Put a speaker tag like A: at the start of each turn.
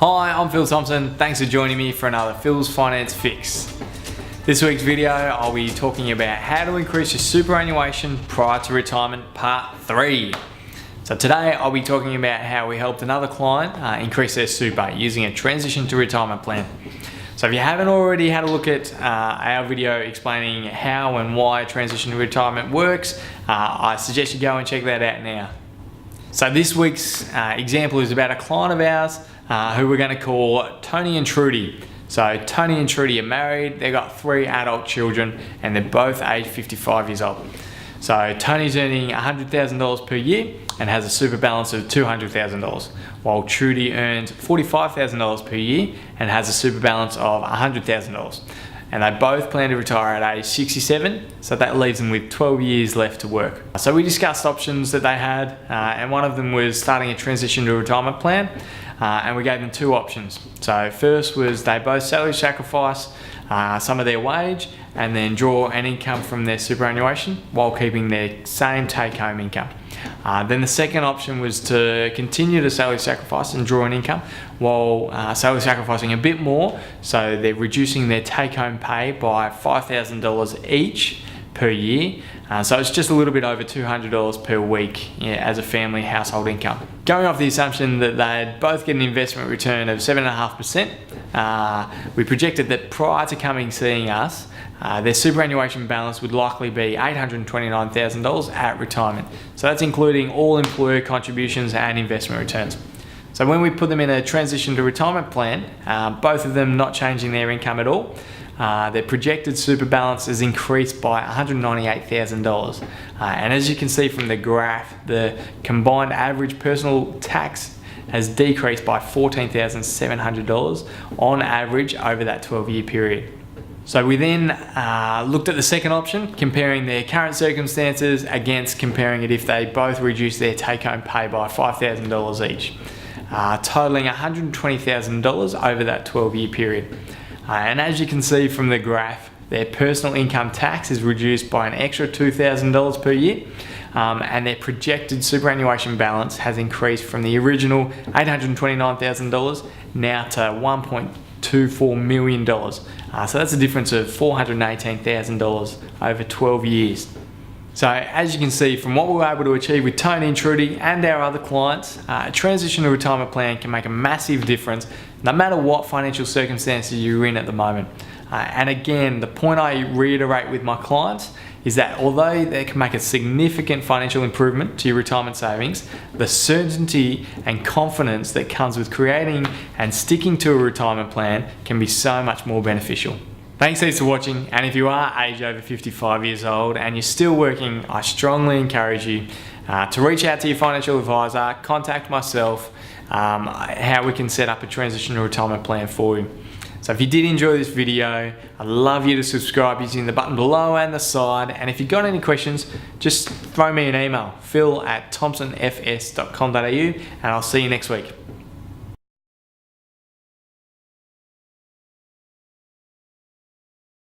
A: Hi, I'm Phil Thompson. Thanks for joining me for another Phil's Finance Fix. This week's video, I'll be talking about how to increase your superannuation prior to retirement, part 3. So today I'll be talking about how we helped another client increase their super using a transition to retirement plan. So if you haven't already had a look at our video explaining how and why transition to retirement works, I suggest you go and check that out now. So this week's example is about a client of ours who we're going to call Tony and Trudy. So Tony and Trudy are married, they've got 3 adult children, and they're both aged 55 years old. So Tony's earning $100,000 per year and has a super balance of $200,000, while Trudy earns $45,000 per year and has a super balance of $100,000. And they both plan to retire at age 67, so that leaves them with 12 years left to work. So we discussed options that they had, and one of them was starting a transition to retirement plan, and we gave them 2 options. So first was they both salary sacrifice some of their wage and then draw an income from their superannuation while keeping their same take-home income. Then the second option was to continue to salary sacrifice and draw an income while salary sacrificing a bit more, so they're reducing their take-home pay by $5,000 each per year. So it's just a little bit over $200 per week as a family household income. Going off the assumption that they'd both get an investment return of 7.5%, we projected that prior to seeing us, their superannuation balance would likely be $829,000 at retirement. So that's including all employer contributions and investment returns. So when we put them in a transition to retirement plan, both of them not changing their income at all, their projected super balance is increased by $198,000. And as you can see from the graph, the combined average personal tax has decreased by $14,700 on average over that 12-year period. So we then looked at the second option, comparing their current circumstances against comparing it if they both reduce their take-home pay by $5,000 each, totaling $120,000 over that 12-year period. And as you can see from the graph, their personal income tax is reduced by an extra $2,000 per year, and their projected superannuation balance has increased from the original $829,000 now to $1.24 million. So that's a difference of $418,000 over 12 years. So as you can see from what we were able to achieve with Tony and Trudy and our other clients, a transition to retirement plan can make a massive difference no matter what financial circumstances you're in at the moment. And again, the point I reiterate with my clients is that although they can make a significant financial improvement to your retirement savings, the certainty and confidence that comes with creating and sticking to a retirement plan can be so much more beneficial. Thanks heaps for watching, and if you are age over 55 years old and you're still working, I strongly encourage you to reach out to your financial advisor, contact myself, how we can set up a transition to retirement plan for you. So if you did enjoy this video, I'd love you to subscribe using the button below and the side, and if you've got any questions, just throw me an email, phil@thompsonfs.com.au, and I'll see you next week.